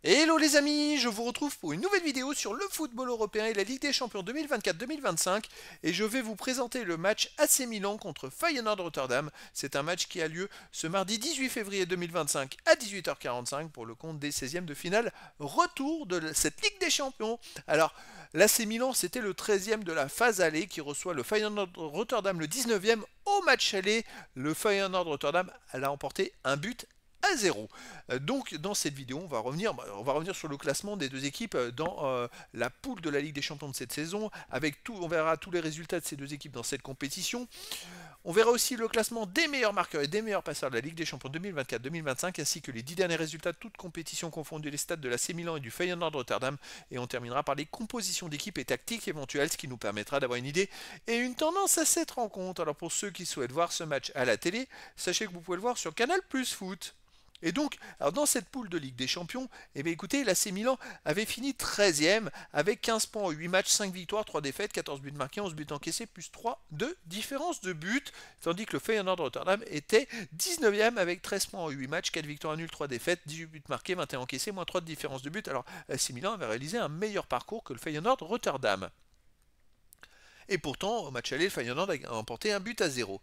Hello les amis, je vous retrouve pour une nouvelle vidéo sur le football européen et la Ligue des Champions 2024-2025 et je vais vous présenter le match AC Milan contre Feyenoord Rotterdam. C'est un match qui a lieu ce mardi 18 février 2025 à 18h45 pour le compte des 16e de finale retour de cette Ligue des Champions. Alors l'AC Milan c'était le 13e de la phase aller qui reçoit le Feyenoord Rotterdam le 19e au match aller. Le Feyenoord Rotterdam a emporté un but à 0. Donc dans cette vidéo, on va revenir sur le classement des deux équipes dans la poule de la Ligue des Champions de cette saison, avec tout, on verra tous les résultats de ces deux équipes dans cette compétition. On verra aussi le classement des meilleurs marqueurs et des meilleurs passeurs de la Ligue des Champions 2024-2025, ainsi que les 10 derniers résultats de toutes compétitions confondues, les stats de la l'AC Milan et du Feyenoord Rotterdam, et on terminera par les compositions d'équipes et tactiques éventuelles, ce qui nous permettra d'avoir une idée et une tendance à cette rencontre. Alors pour ceux qui souhaitent voir ce match à la télé, sachez que vous pouvez le voir sur Canal Plus Foot. Et donc, alors dans cette poule de Ligue des Champions, eh bien écoutez, l'AC Milan avait fini 13e avec 15 points en 8 matchs, 5 victoires, 3 défaites, 14 buts marqués, 11 buts encaissés, plus 3 de différence de but. Tandis que le Feyenoord Rotterdam était 19e avec 13 points en 8 matchs, 4 victoires nulles, 3 défaites, 18 buts marqués, 21 encaissés, moins 3 de différence de but. Alors l'AC Milan avait réalisé un meilleur parcours que le Feyenoord Rotterdam. Et pourtant, au match aller, le Feyenoord a emporté un but à 0.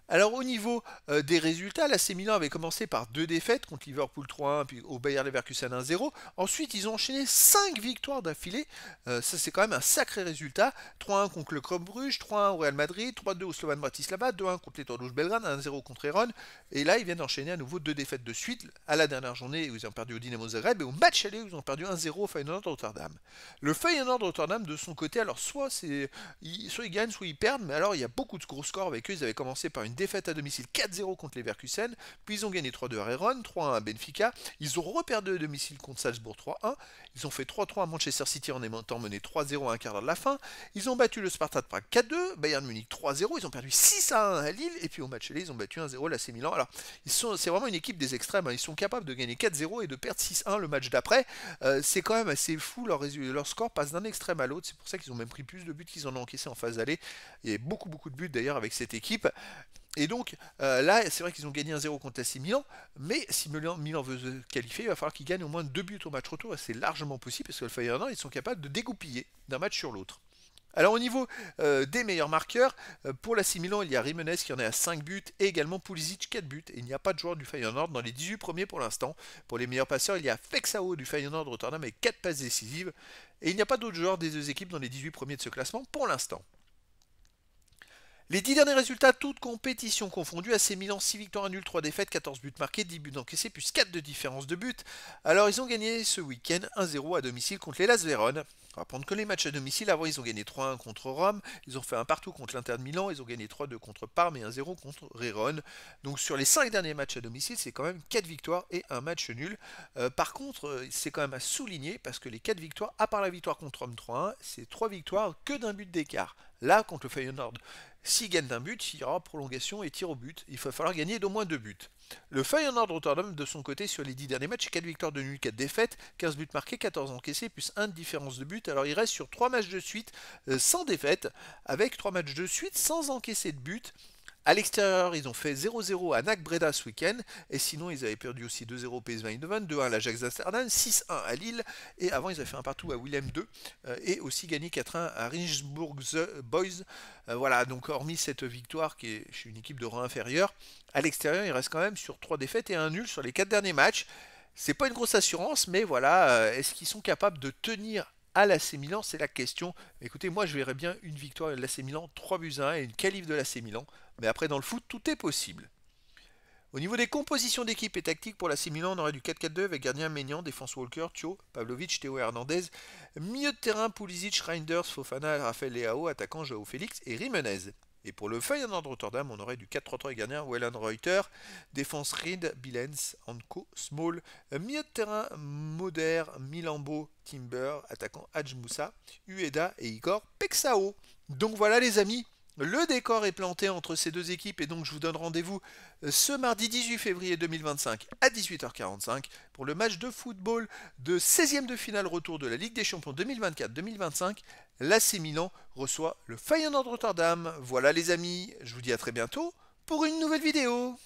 Alors au niveau des résultats, l'AC Milan avait commencé par 2 défaites contre Liverpool 3-1 puis au Bayer Leverkusen 1-0. Ensuite ils ont enchaîné 5 victoires d'affilée, ça c'est quand même un sacré résultat. 3-1 contre le Club Bruges, 3-1 au Real Madrid, 3-2 au Slovan Bratislava, 2-1 contre les Tordos Belgrade, 1-0 contre Heron. Et là ils viennent d'enchaîner à nouveau 2 défaites de suite à la dernière journée où ils ont perdu au Dynamo Zagreb et au match aller où ils ont perdu 1-0 au Feyenoord Rotterdam. Le Feyenoord Rotterdam de son côté, alors soit ils gagnent, soit ils perdent, mais alors il y a beaucoup de gros scores avec eux. Ils avaient commencé par une défaite à domicile 4-0 contre les Leverkusen, puis ils ont gagné 3-2 à Heron, 3-1 à Benfica, ils ont reperdu à domicile contre Salzbourg 3-1, ils ont fait 3-3 à Manchester City en étant menés 3-0 à un quart d'heure de la fin, ils ont battu le Sparta de Prague 4-2, Bayern Munich 3-0, ils ont perdu 6-1 à Lille, et puis au match aller, ils ont battu 1-0 l'AC Milan. Alors, c'est vraiment une équipe des extrêmes, hein. Ils sont capables de gagner 4-0 et de perdre 6-1 le match d'après. C'est quand même assez fou, leur score passe d'un extrême à l'autre, c'est pour ça qu'ils ont même pris plus de buts qu'ils en ont encaissé en phase aller. Il y a beaucoup de buts d'ailleurs avec cette équipe. Et donc là, c'est vrai qu'ils ont gagné 1-0 contre l'AC Milan, mais si Milan veut se qualifier, il va falloir qu'ils gagnent au moins 2 buts au match retour, et c'est largement possible parce que le Feyenoord, ils sont capables de dégoupiller d'un match sur l'autre. Alors au niveau des meilleurs marqueurs, pour l'AC Milan, il y a Jiménez qui en est à 5 buts et également Pulisic 4 buts. Et il n'y a pas de joueur du Feyenoord dans les 18 premiers pour l'instant. Pour les meilleurs passeurs, il y a Fexao du Feyenoord Rotterdam avec 4 passes décisives. Et il n'y a pas d'autres joueurs des deux équipes dans les 18 premiers de ce classement pour l'instant. Les 10 derniers résultats, toutes compétitions confondues, AC Milan 6 victoires, 1 nul, 3 défaites, 14 buts marqués, 10 buts encaissés, plus 4 de différence de but. Alors ils ont gagné ce week-end 1-0 à domicile contre les Las Vérone. On va prendre que les matchs à domicile. Avant, ils ont gagné 3-1 contre Rome, ils ont fait un partout contre l'Inter de Milan, ils ont gagné 3-2 contre Parme et 1-0 contre Vérone. Donc sur les 5 derniers matchs à domicile, c'est quand même 4 victoires et un match nul. Par contre, c'est quand même à souligner parce que les 4 victoires, à part la victoire contre Rome 3-1, c'est 3 victoires que d'un but d'écart. Là, contre le Feyenoord, s'il gagne d'un but, il y aura prolongation et tir au but. Il va falloir gagner d'au moins 2 buts. Le Feyenoord Rotterdam, de son côté, sur les 10 derniers matchs, 4 victoires de nul, 4 défaites, 15 buts marqués, 14 encaissés, plus 1 de différence de but. Alors il reste sur 3 matchs de suite sans défaite, avec 3 matchs de suite sans encaisser de but. À l'extérieur, ils ont fait 0-0 à NAC Breda ce week-end, et sinon ils avaient perdu aussi 2-0 au PSV Eindhoven, 2-1 à l'Ajax d'Amsterdam, 6-1 à Lille, et avant ils avaient fait un partout à Willem 2, et aussi gagné 4-1 à Ringsburg Boys. Voilà, donc hormis cette victoire qui est chez une équipe de rang inférieur, à l'extérieur il reste quand même sur 3 défaites et un nul sur les 4 derniers matchs. C'est pas une grosse assurance, mais voilà, est-ce qu'ils sont capables de tenir à l'AC Milan, c'est la question. Écoutez, moi je verrais bien une victoire de l'AC Milan, 3 buts à 1 et une qualif de l'AC Milan. Mais après, dans le foot, tout est possible. Au niveau des compositions d'équipe et tactiques pour l'AC Milan, on aurait du 4-4-2 avec gardien Maignan, défense Walker, Thio, Pavlovic, Théo Hernandez, milieu de terrain Pulisic, Reinders, Fofana, Rafael Leao, attaquant Joao Félix et Jimenez. Et pour le Feyenoord Rotterdam, on aurait du 4-3-3 et gardien Welland Reuter, défense Reed, Billens, Anko, Small, milieu de terrain Moder, Milambo, Timber, attaquant Hadj Moussa, Ueda et Igor Pexao. Donc voilà les amis, le décor est planté entre ces deux équipes et donc je vous donne rendez-vous ce mardi 18 février 2025 à 18h45 pour le match de football de 16e de finale retour de la Ligue des Champions 2024-2025. L'AC Milan reçoit le Feyenoord Rotterdam. Voilà les amis, je vous dis à très bientôt pour une nouvelle vidéo.